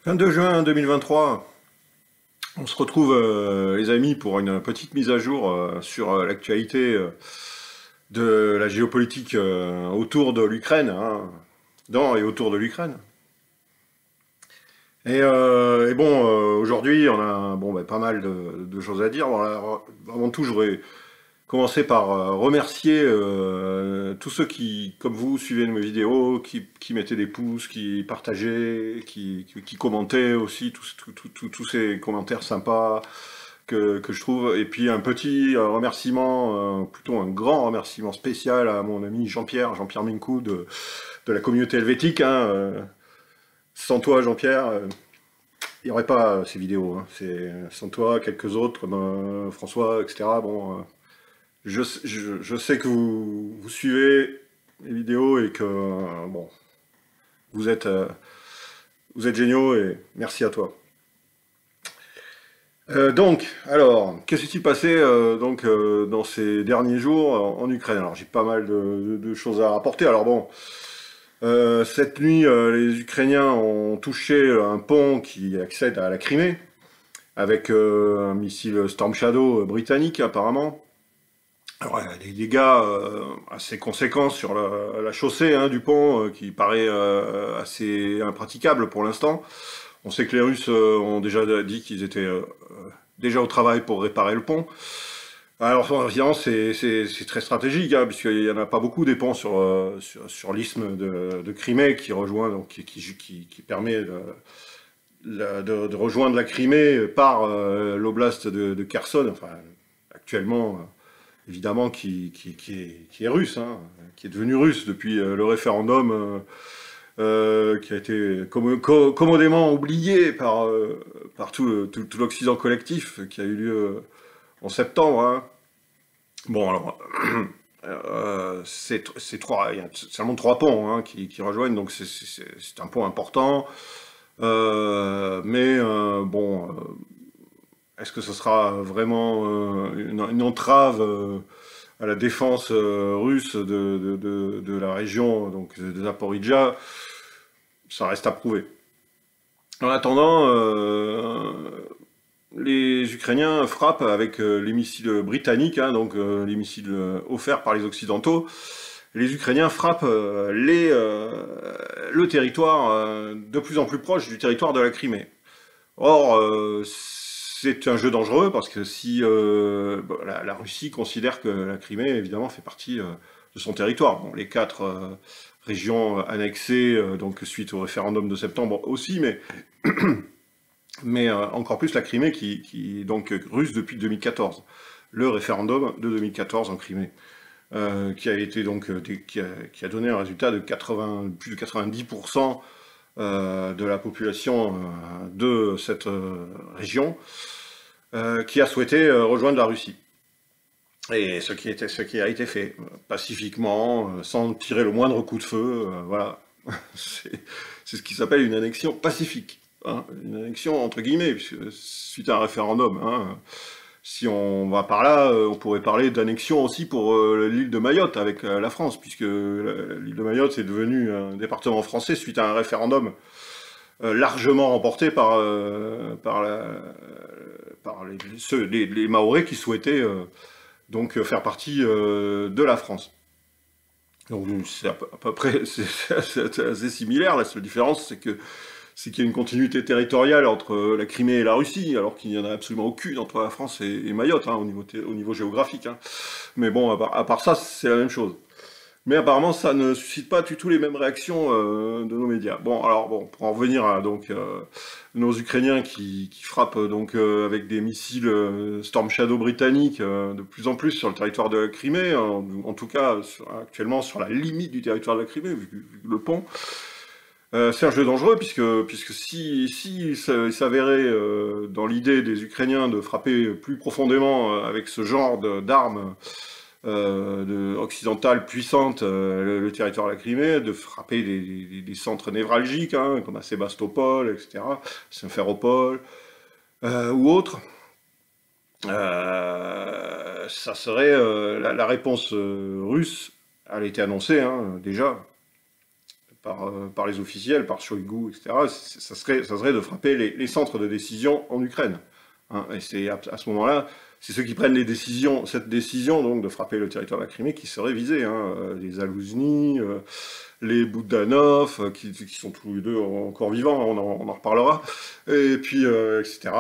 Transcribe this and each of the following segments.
22 juin 2023, on se retrouve les amis pour une petite mise à jour sur l'actualité de la géopolitique autour de l'Ukraine, hein, dans et autour de l'Ukraine. Et bon, aujourd'hui, on a bon, bah, pas mal de choses à dire. Bon, alors, avant tout, je voudrais commencer par remercier tous ceux qui, comme vous, suivaient mes vidéos, qui mettaient des pouces, qui partageaient, qui commentaient aussi, tous ces commentaires sympas que je trouve. Et puis un petit remerciement, plutôt un grand remerciement spécial à mon ami Jean-Pierre Minkou de la communauté helvétique, hein. Sans toi, Jean-Pierre, il n'y aurait pas ces vidéos, hein. Sans toi, quelques autres, comme François, etc. Bon, je sais que vous suivez les vidéos et que bon, vous êtes, euh, vous êtes géniaux et merci à toi. Donc, alors, qu'est-ce qui s'est passé dans ces derniers jours en Ukraine? Alors, j'ai pas mal de choses à rapporter. Alors bon, cette nuit, les Ukrainiens ont touché un pont qui accède à la Crimée avec un missile Storm Shadow britannique apparemment. Alors, des dégâts assez conséquents sur la chaussée, hein, du pont qui paraît assez impraticable pour l'instant. On sait que les Russes ont déjà dit qu'ils étaient déjà au travail pour réparer le pont. Alors évidemment c'est très stratégique, hein, puisqu'il n'y en a pas beaucoup des ponts sur l'isthme de Crimée qui rejoint, donc qui permet de rejoindre la Crimée par l'oblast de Kherson, enfin actuellement évidemment qui est russe, hein, qui est devenu russe depuis le référendum qui a été commodément oublié par tout l'Occident collectif qui a eu lieu en septembre, hein. Bon, alors, il y a seulement trois ponts, hein, qui rejoignent, donc c'est un pont important. Mais bon, est-ce que ce sera vraiment une entrave à la défense russe de la région, donc de Zaporizhzhia? Ça reste à prouver. En attendant, les Ukrainiens frappent avec les missiles britanniques, hein, donc les missiles offerts par les Occidentaux. Les Ukrainiens frappent le territoire de plus en plus proche du territoire de la Crimée. Or, c'est un jeu dangereux parce que si bon, la Russie considère que la Crimée, évidemment, fait partie de son territoire. Bon, les quatre régions annexées, donc suite au référendum de septembre aussi, mais encore plus la Crimée qui est donc russe depuis 2014. Le référendum de 2014 en Crimée, qui a été donc qui a donné un résultat de plus de 90% de la population de cette région qui a souhaité rejoindre la Russie. Et ce qui a été fait pacifiquement, sans tirer le moindre coup de feu, voilà. C'est c'est ce qui s'appelle une annexion pacifique, hein, une annexion entre guillemets, puisque suite à un référendum, hein, si on va par là, on pourrait parler d'annexion aussi pour l'île de Mayotte avec la France, puisque l'île de Mayotte est devenue un département français suite à un référendum largement remporté par les Mahorais qui souhaitaient donc faire partie de la France. Donc c'est à peu près c'est assez similaire. La seule différence, c'est qu'il y a une continuité territoriale entre la Crimée et la Russie, alors qu'il n'y en a absolument aucune entre la France et Mayotte, hein, au niveau géographique, hein. Mais bon, à part ça, c'est la même chose. Mais apparemment, ça ne suscite pas du tout les mêmes réactions de nos médias. Bon, alors bon, pour en revenir à donc nos Ukrainiens qui frappent donc avec des missiles Storm Shadow britanniques de plus en plus sur le territoire de la Crimée, en tout cas actuellement sur la limite du territoire de la Crimée, vu le pont. C'est un jeu dangereux puisque si ça il s'avérait dans l'idée des Ukrainiens de frapper plus profondément avec ce genre d'armes occidentales puissantes le territoire de la Crimée, de frapper des centres névralgiques, hein, comme à Sébastopol, etc., Simferopol ou autres, ça serait la réponse russe, elle a été annoncée, hein, déjà par les officiels, par Shoigu, etc., ça serait de frapper les centres de décision en Ukraine. Hein. Et c'est à ce moment-là, c'est ceux qui prennent cette décision donc de frapper le territoire de la Crimée qui serait visé. Hein. Les Zalouzny, les Boudanov, qui sont tous les deux encore vivants, on en reparlera, et puis, etc.,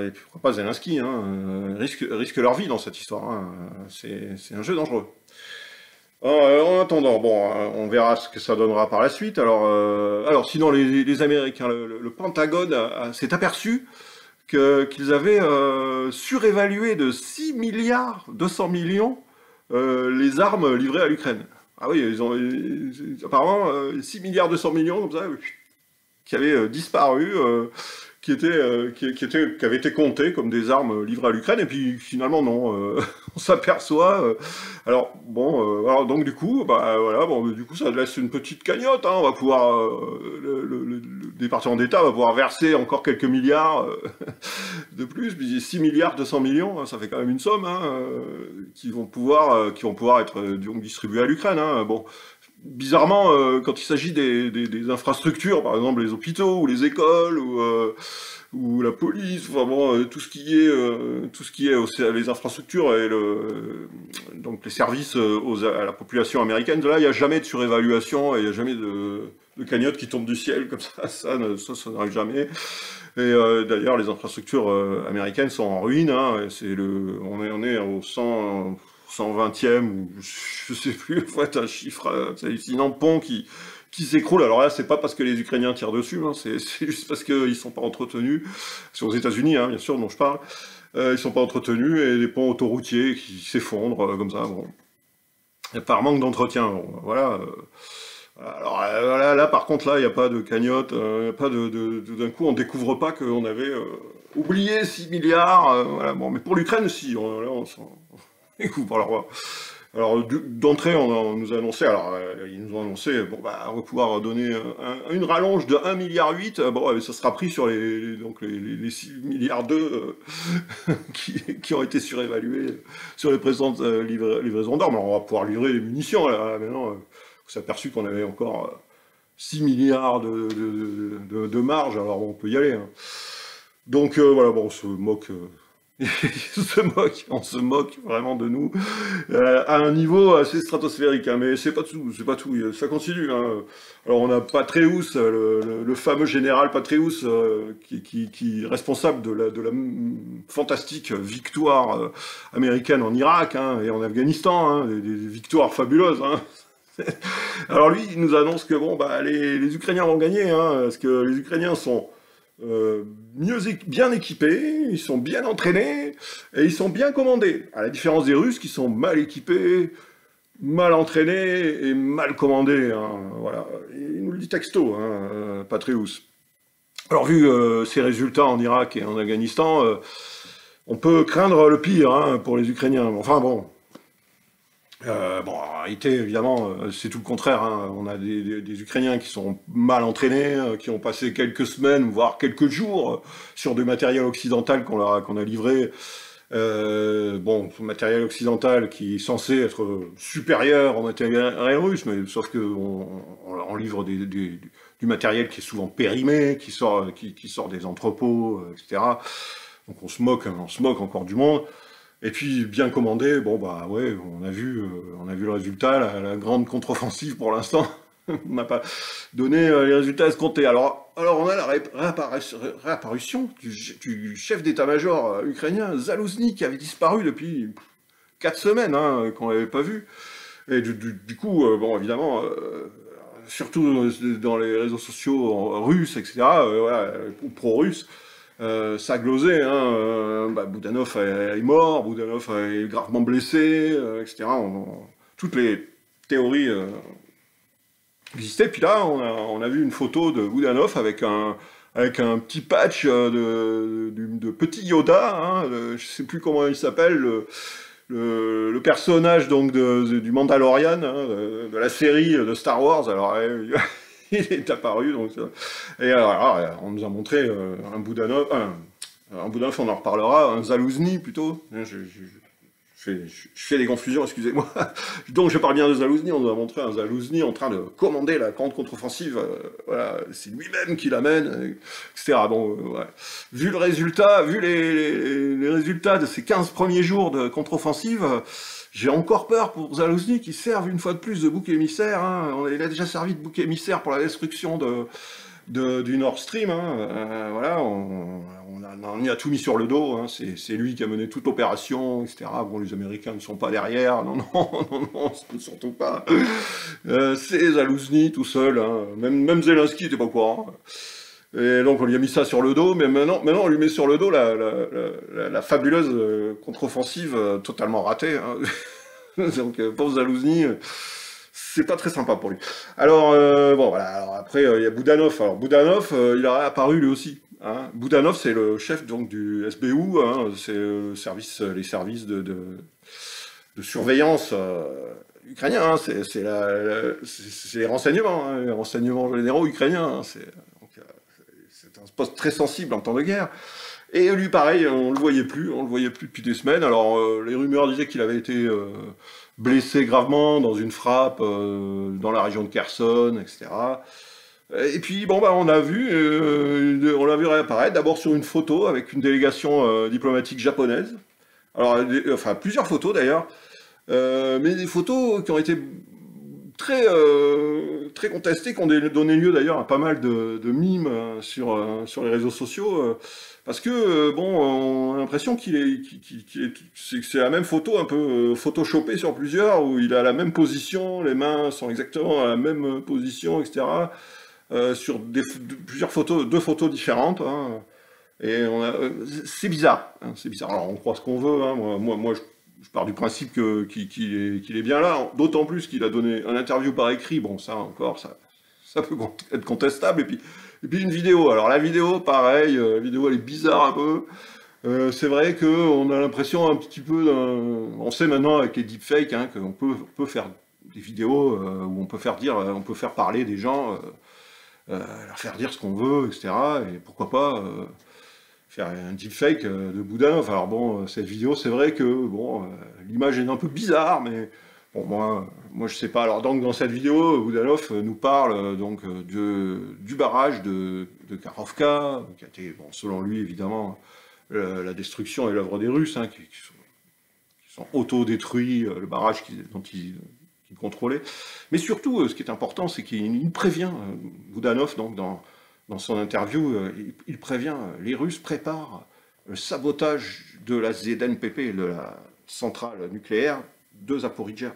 et puis pourquoi pas Zelensky, hein, risquent leur vie dans cette histoire. Hein. C'est un jeu dangereux. En attendant, bon, on verra ce que ça donnera par la suite. Alors sinon, les Américains, le Pentagone s'est aperçu qu'ils avaient surévalué de 6 milliards 200 millions les armes livrées à l'Ukraine. Ah oui, apparemment 6 milliards 200 millions comme ça, qui avaient disparu, qui avaient été comptés comme des armes livrées à l'Ukraine, et puis finalement non, on s'aperçoit. Alors bon, alors donc du coup, bah voilà, bon, du coup ça laisse une petite cagnotte. Hein, on va pouvoir, le département d'État va pouvoir verser encore quelques milliards de plus, puis 6 milliards 200 millions, hein, ça fait quand même une somme, hein, qui vont pouvoir être donc distribués à l'Ukraine. Hein, bon. Bizarrement, quand il s'agit des infrastructures, par exemple les hôpitaux, ou les écoles, ou la police, enfin bon, tout ce qui est les infrastructures et donc les services à la population américaine, là, il n'y a jamais de surévaluation, et il n'y a jamais de cagnotte qui tombe du ciel, comme ça n'arrive jamais. Et d'ailleurs, les infrastructures américaines sont en ruine, hein, on est au 120e, ou je sais plus, en fait, un chiffre hallucinant, pont qui s'écroule. Alors là, c'est pas parce que les Ukrainiens tirent dessus, hein, c'est juste parce qu'ils sont pas entretenus. C'est aux États-Unis, hein, bien sûr, dont je parle. Ils sont pas entretenus, et des ponts autoroutiers qui s'effondrent, comme ça, bon. Et par manque d'entretien, bon, voilà. Alors là, par contre, là, il n'y a pas de cagnotte, y a pas d'un coup, on découvre pas qu'on avait oublié 6 milliards, voilà, bon, mais pour l'Ukraine, si, là, on s'en découvre. Alors d'entrée, on nous a annoncé, ils nous ont annoncé, bon, bah, on va pouvoir donner une rallonge de 1,8 milliard, bon, ça sera pris sur les 6 milliards qui ont été surévalués sur les précédentes livraisons d'armes. Alors on va pouvoir livrer les munitions, là, maintenant. On s'est aperçu qu'on avait encore 6 milliards de marge, alors on peut y aller. Hein. Donc voilà, bon, on se moque, on se moque vraiment de nous, à un niveau assez stratosphérique, hein, mais c'est pas tout, ça continue. Hein. Alors on a Patréus, le fameux général Patréus, qui est responsable de la fantastique victoire américaine en Irak, hein, et en Afghanistan, hein, des victoires fabuleuses, hein. Alors lui, il nous annonce que bon, bah, les Ukrainiens vont gagner, hein, parce que les Ukrainiens sont bien équipés, ils sont bien entraînés, et ils sont bien commandés, à la différence des Russes qui sont mal équipés, mal entraînés et mal commandés. Hein, voilà. Il nous le dit texto, hein, Patréus. Alors vu ces résultats en Irak et en Afghanistan, on peut craindre le pire, hein, pour les Ukrainiens. Enfin bon... bon, en réalité, évidemment, c'est tout le contraire. Hein. On a des Ukrainiens qui sont mal entraînés, qui ont passé quelques semaines, voire quelques jours, sur du matériel occidental qu'on a livré. Bon, matériel occidental qui est censé être supérieur au matériel russe, mais sauf qu'on livre du matériel qui est souvent périmé, qui sort des entrepôts, etc. Donc on se moque encore du monde. Et puis, bien commandé, bon, bah ouais, on a vu le résultat, la grande contre-offensive pour l'instant n'a pas donné les résultats escomptés. Alors on a la réapparition du chef d'état-major ukrainien, Zalouzny, qui avait disparu depuis 4 semaines, hein, qu'on l'avait pas vu. Et du coup, bon, évidemment, surtout dans les réseaux sociaux russes, etc., voilà, ou pro-russes, ça a glosé, hein, Boudanov est mort, Boudanov est gravement blessé, etc. Toutes les théories existaient. Puis là, on a vu une photo de Boudanov avec un petit patch de petit Yoda, hein, je sais plus comment il s'appelle, le personnage donc du Mandalorian, hein, de la série de Star Wars. Alors il est apparu, donc, et alors, on nous a montré un Boudanov, on en reparlera, un Zalouzny plutôt, je je fais des confusions, excusez-moi. Donc je parle bien de Zalouzny, on nous a montré un Zalouzny en train de commander la grande contre-offensive, voilà, c'est lui-même qui l'amène, etc. Bon, ouais. Vu le résultat, vu les résultats de ces 15 premiers jours de contre-offensive, j'ai encore peur pour Zalouzny qui serve une fois de plus de bouc émissaire, hein. Il a déjà servi de bouc émissaire pour la destruction du Nord Stream, hein. Voilà, on y a tout mis sur le dos, hein. C'est lui qui a mené toute l'opération, etc. Bon, les Américains ne sont pas derrière, non, surtout pas. C'est Zalouzny tout seul, hein. Même Zelensky n'était pas au courant. Et donc on lui a mis ça sur le dos, mais maintenant on lui met sur le dos la fabuleuse contre-offensive totalement ratée, hein. Donc pauvre Zalouzny, c'est pas très sympa pour lui. Alors, bon, voilà, alors après, il y a Boudanov. Alors, Boudanov, il a apparu lui aussi, hein. Boudanov, c'est le chef donc, du SBU, hein, c'est les services de surveillance ukrainiens, hein, c'est les renseignements, hein, les renseignements généraux ukrainiens. Hein, c'est un poste très sensible en temps de guerre. Et lui, pareil, on le voyait plus depuis des semaines. Alors, les rumeurs disaient qu'il avait été blessé gravement dans une frappe dans la région de Kherson, etc. Et puis, bon, bah, on l'a vu réapparaître, d'abord sur une photo avec une délégation diplomatique japonaise. Alors, enfin, plusieurs photos d'ailleurs, mais des photos qui ont été très contestées, qui ont donné lieu d'ailleurs à pas mal de mimes sur les réseaux sociaux, parce que, bon, on a l'impression c'est la même photo, un peu photoshopée sur plusieurs, où il a la même position, les mains sont exactement à la même position, etc., sur plusieurs photos, deux photos différentes, hein, et c'est bizarre, hein, c'est bizarre. Alors on croit ce qu'on veut, hein, moi je pars du principe qu'il est bien là, d'autant plus qu'il a donné un interview par écrit, bon ça encore, ça peut être contestable, et puis une vidéo. Alors la vidéo, pareil, la vidéo elle est bizarre un peu. C'est vrai qu'on a l'impression un petit peu on sait maintenant avec les deepfakes, hein, qu'on peut faire des vidéos où on peut faire parler des gens, leur faire dire ce qu'on veut, etc. Et pourquoi pas faire un deepfake de Boudanov. Alors bon, cette vidéo, c'est vrai que bon, l'image est un peu bizarre, mais bon, moi je sais pas. Alors donc dans cette vidéo, Boudanov nous parle donc du barrage de Karovka, qui a été, bon, selon lui évidemment, la destruction et l'œuvre des Russes, hein, qui sont auto-détruits, le barrage dont ils contrôlaient. Mais surtout, ce qui est important, c'est qu'il prévient, Boudanov, donc dans son interview, il prévient, les Russes préparent le sabotage de la ZNPP, de la centrale nucléaire de Zaporijia,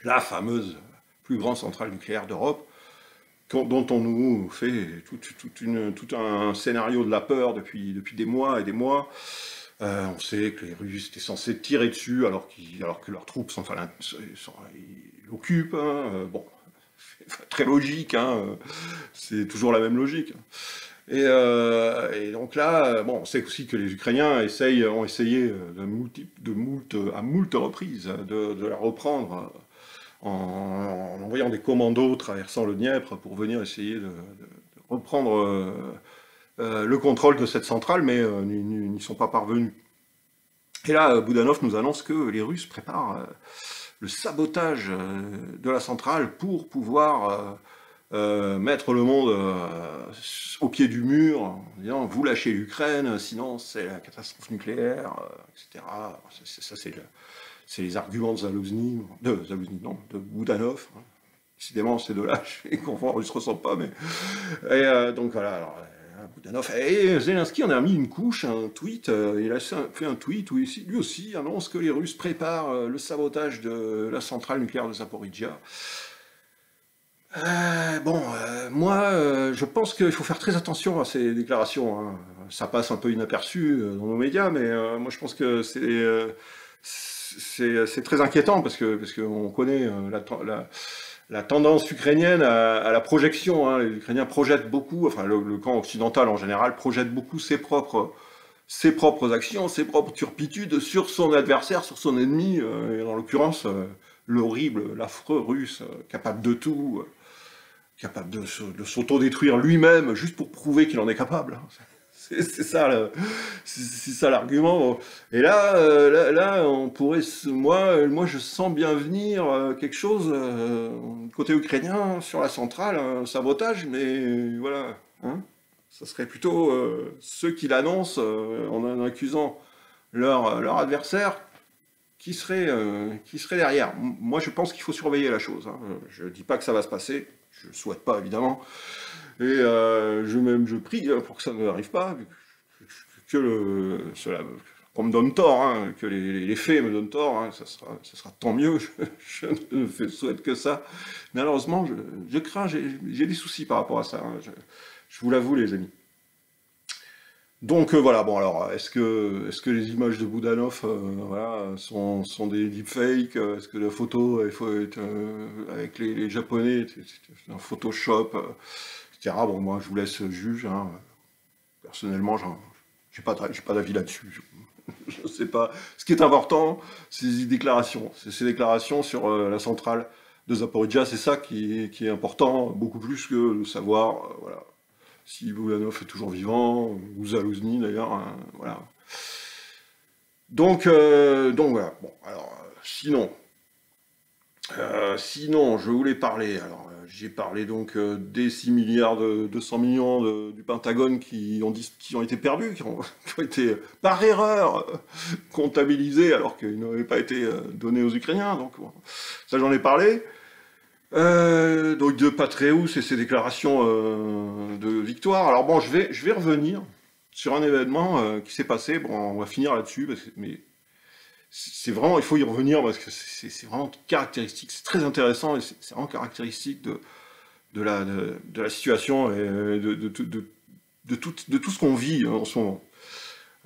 la fameuse plus grande centrale nucléaire d'Europe, dont on nous fait tout un scénario de la peur depuis des mois et des mois. On sait que les Russes étaient censés tirer dessus alors que leurs troupes ils l'occupent. Hein, bon, très logique, hein, c'est toujours la même logique. Et donc là, bon, on sait aussi que les Ukrainiens ont essayé à moult reprises de la reprendre en envoyant des commandos traversant le Dniepr pour venir essayer de reprendre le contrôle de cette centrale, mais n'y sont pas parvenus. Et là, Boudanov nous annonce que les Russes préparent le sabotage de la centrale pour pouvoir mettre le monde au pied du mur, en disant « vous lâchez l'Ukraine, sinon c'est la catastrophe nucléaire, etc. » Ça, c'est les arguments de de Boudanov. Hein. Décidément, ces deux-là, je comprends, ils ne se ressemblent pas, mais... Et donc voilà, alors... Boudanov, et Zelensky en a mis une couche, un tweet, il a fait un tweet où lui aussi annonce que les Russes préparent le sabotage de la centrale nucléaire de Zaporijia. Moi, je pense qu'il faut faire très attention à ces déclarations, hein. Ça passe un peu inaperçu dans nos médias, mais moi je pense que c'est très inquiétant, parce qu'on connaît la tendance ukrainienne à la projection, hein. Les Ukrainiens projettent beaucoup, enfin le camp occidental en général projette beaucoup ses propres actions, ses propres turpitudes sur son adversaire, sur son ennemi, et en l'occurrence l'horrible, l'affreux russe, capable de tout, capable de s'auto-détruire lui-même juste pour prouver qu'il en est capable. C'est ça, c'est ça l'argument. Et là, là, on pourrait, moi, je sens bien venir quelque chose côté ukrainien sur la centrale, un sabotage, mais voilà, hein. Ça serait plutôt ceux qui l'annoncent en accusant leur adversaire qui serait derrière. Moi, je pense qu'il faut surveiller la chose, hein. Je ne dis pas que ça va se passer, je ne le souhaite pas évidemment. Et je prie pour que ça n'arrive pas, qu'on me donne tort, hein, que les faits me donnent tort, hein, ça sera tant mieux, je ne souhaite que ça. Malheureusement, je crains, j'ai des soucis par rapport à ça, hein, je vous l'avoue les amis. Donc voilà, bon alors, est-ce que les images de Boudanov voilà, sont des deepfakes? Est-ce que la photo, il faut être avec les Japonais, c'est un Photoshop, etc. Bon, moi je vous laisse juge, hein. Personnellement, j'ai pas d'avis là-dessus. Je sais pas. Ce qui est important, c'est ces déclarations. C'est ces déclarations sur la centrale de Zaporizhzhia, c'est ça qui est important, beaucoup plus que de savoir, voilà, si Boudanov est toujours vivant, ou Zalouzny d'ailleurs, hein, voilà. Donc voilà. Bon, alors, sinon, je voulais parler, alors j'ai parlé donc des 6 milliards de 200 millions du Pentagone qui ont été perdus, qui ont été par erreur comptabilisés alors qu'ils n'avaient pas été donnés aux Ukrainiens, donc bon, ça j'en ai parlé. Donc de Patréus et ses déclarations de victoire. Alors bon, je vais revenir sur un événement qui s'est passé, bon, on va finir là-dessus, mais c'est vraiment, il faut y revenir parce que c'est vraiment caractéristique, c'est très intéressant et c'est vraiment caractéristique de la situation et de tout ce qu'on vit en ce moment.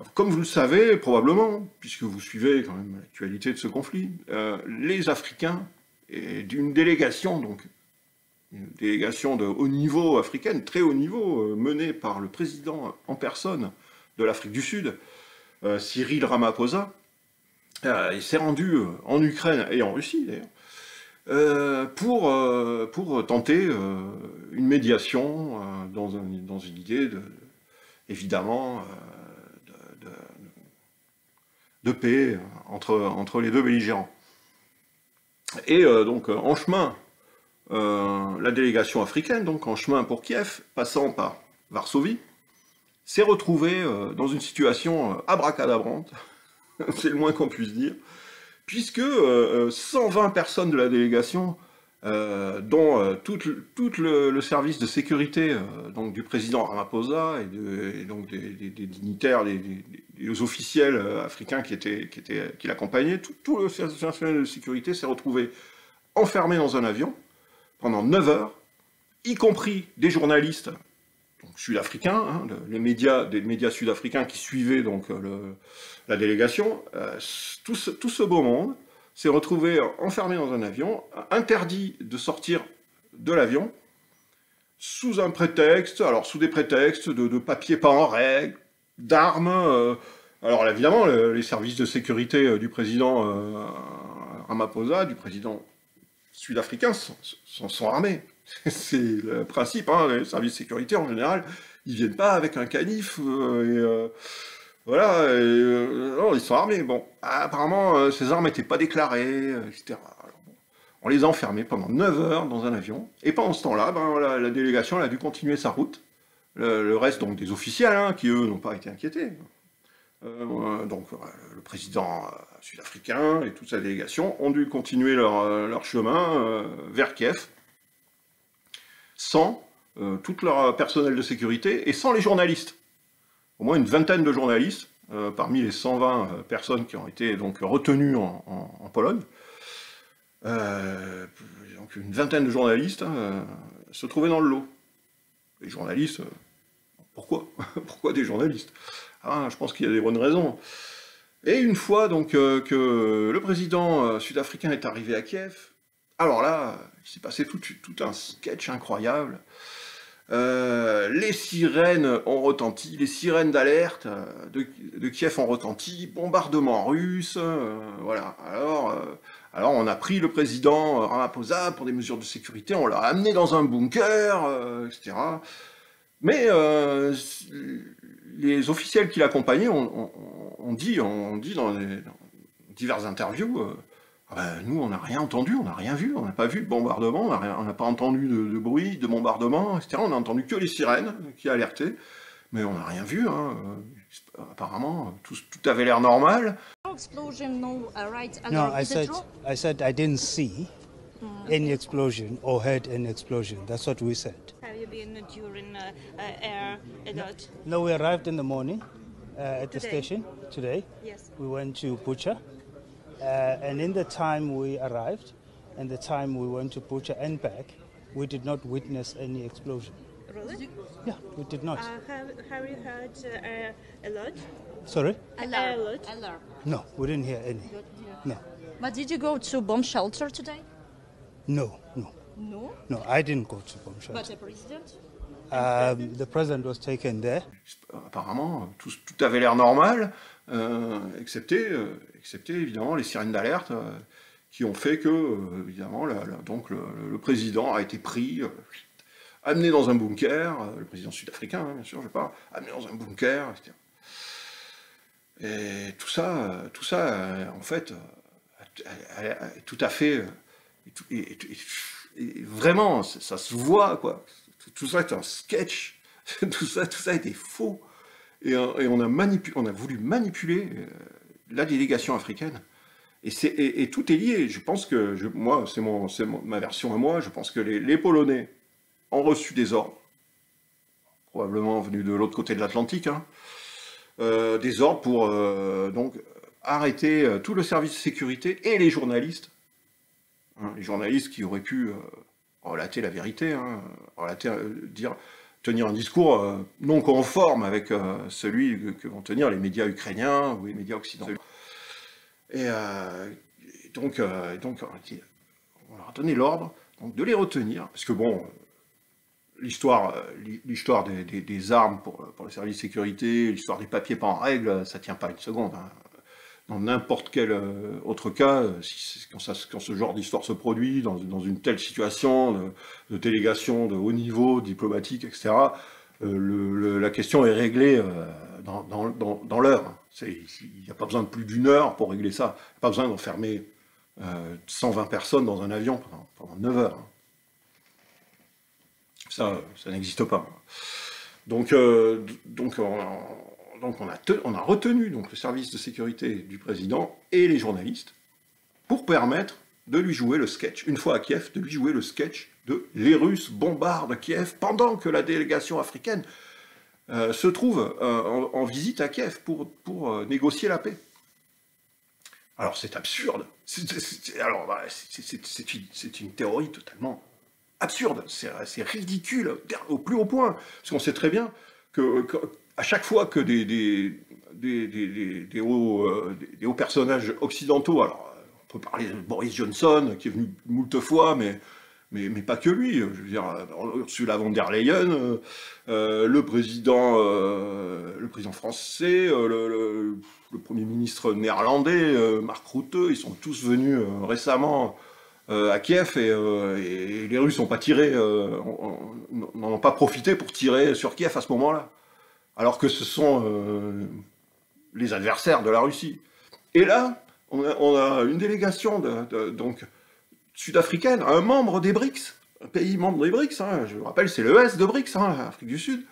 Alors, comme vous le savez, probablement, puisque vous suivez quand même l'actualité de ce conflit, les Africains, et d'une délégation, donc, une délégation de haut niveau africaine, très haut niveau, menée par le président en personne de l'Afrique du Sud, Cyril Ramaphosa, il s'est rendu en Ukraine et en Russie d'ailleurs, pour tenter une médiation dans une idée évidemment de paix entre les deux belligérants. Et donc en chemin, la délégation africaine, donc en chemin pour Kiev, passant par Varsovie, s'est retrouvée dans une situation abracadabrante, c'est le moins qu'on puisse dire, puisque 120 personnes de la délégation, dont tout le service de sécurité donc du président Ramaphosa et donc des dignitaires, des officiels africains qui l'accompagnaient, tout le service national de sécurité s'est retrouvé enfermé dans un avion pendant 9 heures, y compris des journalistes sud-africains, hein, des médias sud-africains qui suivaient donc la délégation. Tout ce beau monde s'est retrouvé enfermé dans un avion, interdit de sortir de l'avion, sous un prétexte, alors sous des prétextes de papiers pas en règle, d'armes. Alors évidemment, les services de sécurité du président Ramaphosa, du président sud-africain, sont armés. C'est le principe, hein, les services de sécurité en général, ils viennent pas avec un canif, voilà, non, ils sont armés. Bon, apparemment, ces armes n'étaient pas déclarées, etc. Alors, bon, on les a enfermés pendant 9 heures dans un avion, et pendant ce temps-là, ben, la délégation elle a dû continuer sa route. Le reste, donc, des officiels, hein, qui, eux, n'ont pas été inquiétés. Donc, le président sud-africain et toute sa délégation ont dû continuer leur chemin vers Kiev, sans tout leur personnel de sécurité et sans les journalistes. Au moins une vingtaine de journalistes, parmi les 120 personnes qui ont été donc retenues en Pologne. Donc une vingtaine de journalistes se trouvaient dans le lot. Les journalistes, pourquoi? Pourquoi des journalistes? Je pense qu'il y a des bonnes raisons. Et une fois donc que le président sud-africain est arrivé à Kiev, alors là, il s'est passé tout un sketch incroyable. Les sirènes ont retenti, les sirènes d'alerte de Kiev ont retenti, bombardement russe, voilà. Alors on a pris le président Ramaphosa pour des mesures de sécurité, on l'a amené dans un bunker, etc. Mais il les officiels qui l'accompagnaient ont dit dans diverses interviews, ah ben, nous on n'a rien entendu, on n'a rien vu, on n'a pas vu de bombardement, on n'a pas entendu de bruit, de bombardement, etc. On n'a entendu que les sirènes qui alertaient, mais on n'a rien vu, hein. Apparemment tout avait l'air normal. Explosion, no, right alert. No, Is it true? I said I didn't see any explosion or heard any explosion. That's what we said. Have you been during air alert? No, we arrived in the morning at the Today? station today. Yes. We went to Bucha, and in the time we arrived and the time we went to Bucha and back, we did not witness any explosion. Really? Yeah, we did not. Have you heard alert? Sorry? Alert. No, we didn't hear any. No, But did you go to bomb shelter today? no. No. I didn't go to bomb shelter. But the president? The president was taken there. Apparemment tout avait l'air normal, excepté évidemment les sirènes d'alerte qui ont fait que évidemment donc le président a été pris, amené dans un bunker, le président sud-africain, hein, bien sûr, je parle, amené dans un bunker, etc. Et tout ça, en fait, tout à fait, et vraiment, ça se voit, quoi. Tout ça est un sketch, tout ça était faux. Et on a voulu manipuler la délégation africaine. Et tout est lié. Je pense que, moi, c'est ma version à moi, je pense que les Polonais ont reçu des ordres, probablement venus de l'autre côté de l'Atlantique, hein, des ordres pour donc arrêter tout le service de sécurité et les journalistes, hein, les journalistes qui auraient pu relater la vérité, hein, tenir un discours non conforme avec celui que vont tenir les médias ukrainiens ou les médias occidentaux. Et donc on leur a donné l'ordre de les retenir, parce que bon, l'histoire des armes pour le service de sécurité, l'histoire des papiers pas en règle, ça tient pas une seconde, hein. Dans n'importe quel autre cas, quand ce genre d'histoire se produit, dans une telle situation de délégation de haut niveau, diplomatique, etc., la question est réglée dans l'heure. Il n'y a pas besoin de plus d'une heure pour régler ça. Il n'y a pas besoin d'enfermer 120 personnes dans un avion pendant 9 heures. Ça n'existe pas. Donc on a retenu donc, le service de sécurité du président et les journalistes pour permettre de lui jouer le sketch, une fois à Kiev, de lui jouer le sketch de les Russes bombardent Kiev pendant que la délégation africaine se trouve en visite à Kiev pour négocier la paix. Alors c'est absurde, c'est une théorie totalement absurde, c'est ridicule au plus haut point, parce qu'on sait très bien que à chaque fois que des hauts personnages occidentaux, alors on peut parler de Boris Johnson, qui est venu moult fois, mais pas que lui, je veux dire, Ursula von der Leyen, le président français, le Premier ministre néerlandais, Mark Rutte, ils sont tous venus récemment à Kiev, et les Russes n'ont pas tiré, n'en ont pas profité pour tirer sur Kiev à ce moment-là. Alors que ce sont les adversaires de la Russie. Et là, on a une délégation donc sud-africaine, un membre des BRICS, un pays membre des BRICS, hein, je vous rappelle, c'est le S de BRICS, hein, Afrique du Sud,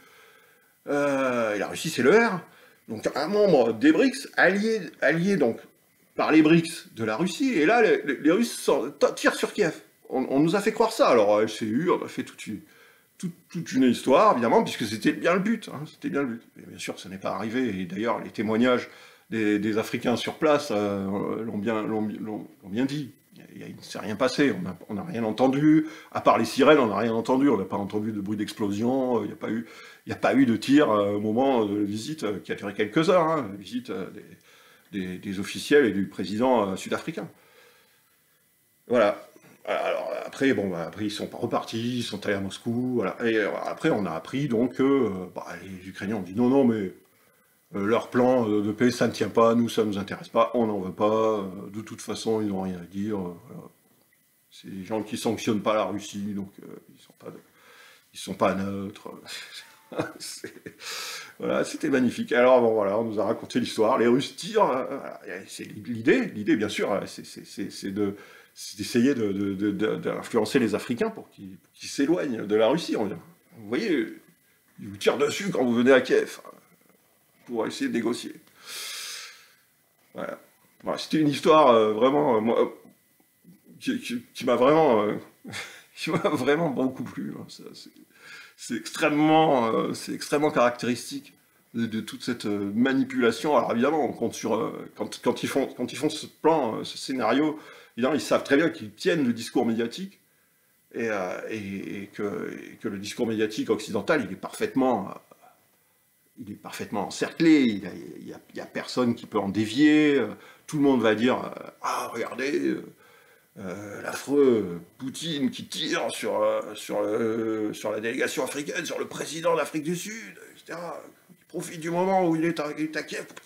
et la Russie c'est le R, donc un membre des BRICS, allié donc par les BRICS de la Russie, et là les Russes tirent sur Kiev. On nous a fait croire ça, alors LCU, on a fait toute une histoire, évidemment, puisque c'était bien le but. Hein, c'était bien le but. Et bien sûr, ça n'est pas arrivé. Et d'ailleurs, les témoignages des Africains sur place l'ont bien dit. Il ne s'est rien passé. On n'a rien entendu. À part les sirènes, on n'a rien entendu. On n'a pas entendu de bruit d'explosion. Il n'y a pas eu de tir au moment de la visite qui a duré quelques heures. Hein, la visite des officiels et du président sud-africain. Voilà. Alors après, après ils sont repartis, ils sont allés à Moscou, voilà. Et après on a appris donc que les Ukrainiens ont dit non, mais leur plan de paix, ça ne tient pas, nous ça ne nous intéresse pas, on n'en veut pas, de toute façon ils n'ont rien à dire, voilà. C'est des gens qui sanctionnent pas la Russie, donc ils sont pas neutres. Voilà, c'était magnifique. Alors bon, voilà, on nous a raconté l'histoire. Les Russes tirent. C'est l'idée, bien sûr, c'est d'essayer d'influencer les Africains pour qu'ils s'éloignent de la Russie. Vous voyez, ils vous tirent dessus quand vous venez à Kiev pour essayer de négocier. Voilà. Voilà, c'était une histoire vraiment, moi, qui m'a vraiment, qui m'a vraiment beaucoup plu. Hein. C'est extrêmement caractéristique de toute cette manipulation. Alors évidemment, on compte sur quand ils font ce plan, ce scénario, évidemment, ils savent très bien qu'ils tiennent le discours médiatique et que le discours médiatique occidental, il est parfaitement encerclé. Il y a personne qui peut en dévier. Tout le monde va dire ah regardez. L'affreux Poutine qui tire sur la délégation africaine, sur le président d'Afrique du Sud, etc. Il profite du moment où il est à Kiev pour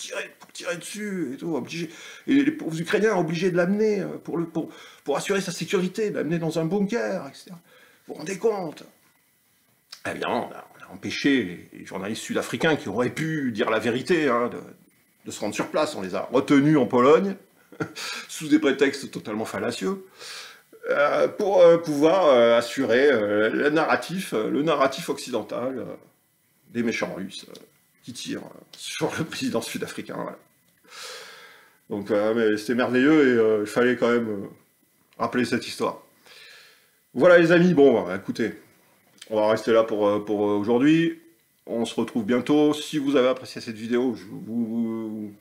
tirer dessus, et tout, obligé. Et les pauvres Ukrainiens obligés de l'amener pour assurer sa sécurité, de l'amener dans un bunker, etc. Vous vous rendez compte? Évidemment, on a empêché les journalistes sud-africains qui auraient pu dire la vérité, hein, de se rendre sur place. On les a retenus en Pologne, sous des prétextes totalement fallacieux, pour pouvoir assurer le narratif occidental des méchants Russes qui tirent sur le président sud-africain. Voilà. Donc mais c'était merveilleux et il fallait quand même rappeler cette histoire. Voilà les amis, bon, bah, écoutez, on va rester là pour aujourd'hui. On se retrouve bientôt. Si vous avez apprécié cette vidéo, je vous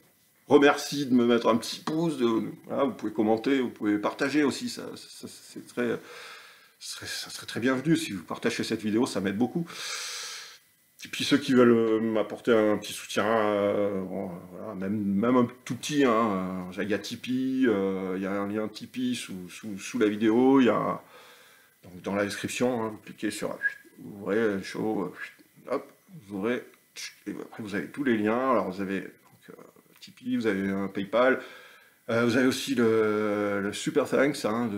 remercie de me mettre un petit pouce, voilà, vous pouvez commenter, vous pouvez partager aussi, ça serait très bienvenu si vous partagez cette vidéo, ça m'aide beaucoup. Et puis ceux qui veulent m'apporter un petit soutien, bon, voilà, même un tout petit, hein, il y a Tipeee, il y a un lien Tipeee sous la vidéo, il y a donc dans la description, hein, vous cliquez sur, vous ouvrez chaud, hop, vous ouvrez, et après vous avez tous les liens, alors vous avez Tipeee, vous avez un PayPal, vous avez aussi le Super Thanks, hein,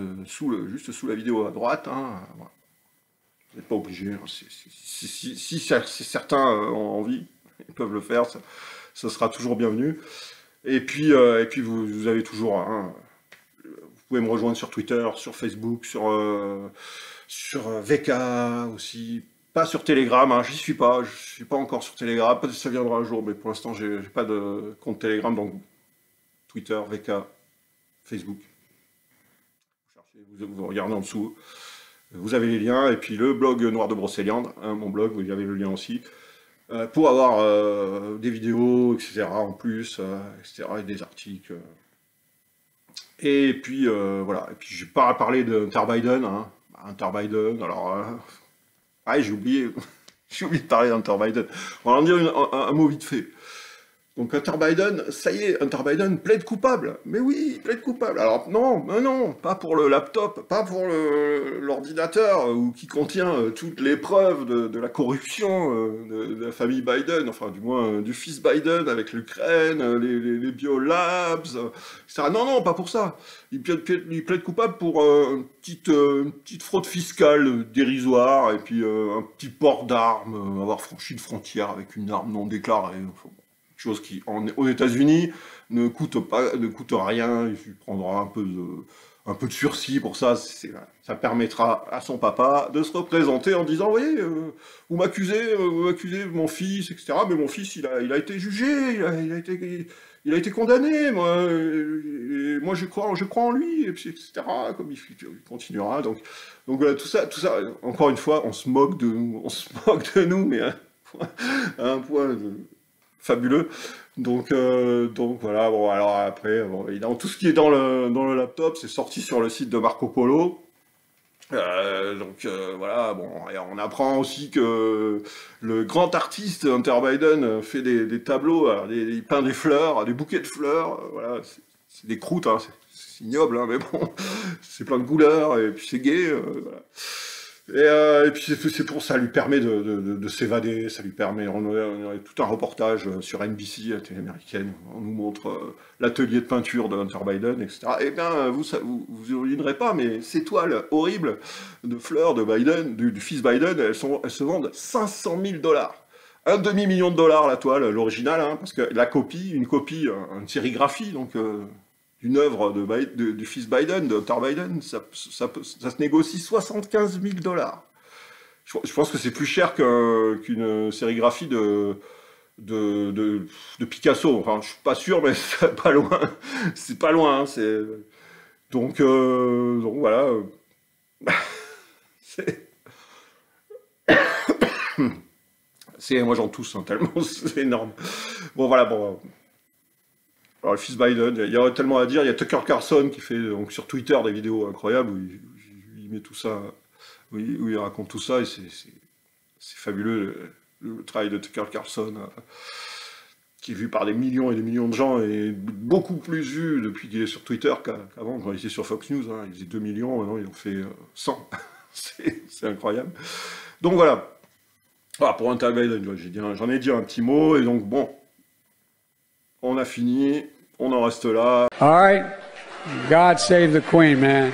juste sous la vidéo à droite, hein, voilà. Vous n'êtes pas obligé, hein, si certains ont envie, ils peuvent le faire, ça sera toujours bienvenu. Et puis vous avez toujours, hein, vous pouvez me rejoindre sur Twitter, sur Facebook, sur VK aussi. Pas sur Telegram, hein, je suis pas encore sur Telegram, peut-être que ça viendra un jour, mais pour l'instant j'ai pas de compte Telegram, donc Twitter, VK, Facebook. Vous regardez en dessous, vous avez les liens, et puis le blog Noir de Brocéliande, hein, mon blog, vous y avez le lien aussi, pour avoir des vidéos, etc. en plus, etc., et des articles. Et puis voilà, et puis j'ai pas à parler d'Hunter Biden, hein. Hunter Biden, alors... Ah, j'ai oublié de parler d'Hunter Biden. On va en dire un mot vite fait. Donc Hunter Biden, ça y est, Hunter Biden plaide coupable. Mais oui, il plaide coupable. Alors non, pas pour le laptop, pas pour l'ordinateur, qui contient toutes les preuves de la corruption de la famille Biden, enfin du moins du fils Biden avec l'Ukraine, les biolabs, etc. Non, pas pour ça. Il plaide coupable pour une petite fraude fiscale dérisoire, et puis un petit port d'armes, avoir franchi une frontière avec une arme non déclarée. Enfin, chose qui, aux États-Unis, ne coûte rien, il prendra un peu de sursis pour ça, ça permettra à son papa de se représenter en disant, vous voyez, vous m'accusez mon fils, etc., mais mon fils, il a été jugé, il a été condamné, moi je crois en lui, etc., comme il continuera, donc voilà, tout ça, encore une fois, on se moque de nous, mais à un point fabuleux. Donc voilà, bon, alors après, bon, évidemment, tout ce qui est dans le laptop, c'est sorti sur le site de Marco Polo. Voilà, bon, on apprend aussi que le grand artiste Hunter Biden fait des tableaux, alors, il peint des fleurs, des bouquets de fleurs, voilà, c'est des croûtes, hein, c'est ignoble, hein, mais bon, c'est plein de couleurs, et puis c'est gay, voilà. Et puis c'est pour ça, lui permet de s'évader, ça lui permet, on a tout un reportage sur NBC, la télé américaine, on nous montre l'atelier de peinture de Hunter Biden, etc. Et bien, vous devinerez pas, mais ces toiles horribles de fleurs de Biden, du fils Biden, elles se vendent 500 000 $. un demi-million de dollars la toile, l'original, hein, parce que la copie, une sérigraphie, donc d'une œuvre du fils Biden, de Hunter Biden, ça se négocie 75 000 dollars. Je pense que c'est plus cher qu'une sérigraphie de Picasso. Enfin, je suis pas sûr, mais c'est pas loin. C'est pas loin. Hein, donc voilà. Moi j'en tousse hein, tellement c'est énorme. Bon voilà, bon. Alors le fils Biden, il y aurait tellement à dire. Il y a Tucker Carlson qui fait donc sur Twitter des vidéos incroyables où il met tout ça, où il raconte tout ça et c'est fabuleux le travail de Tucker Carlson qui est vu par des millions et des millions de gens et beaucoup plus vu depuis qu'il est sur Twitter qu'avant quand il était sur Fox News. Hein, il faisait 2 millions, maintenant ils ont fait 100. C'est incroyable. Donc voilà. Ah, pour Hunter Biden, j'en ai dit un petit mot, et donc bon, on a fini, on en reste là. All right, God save the Queen, man.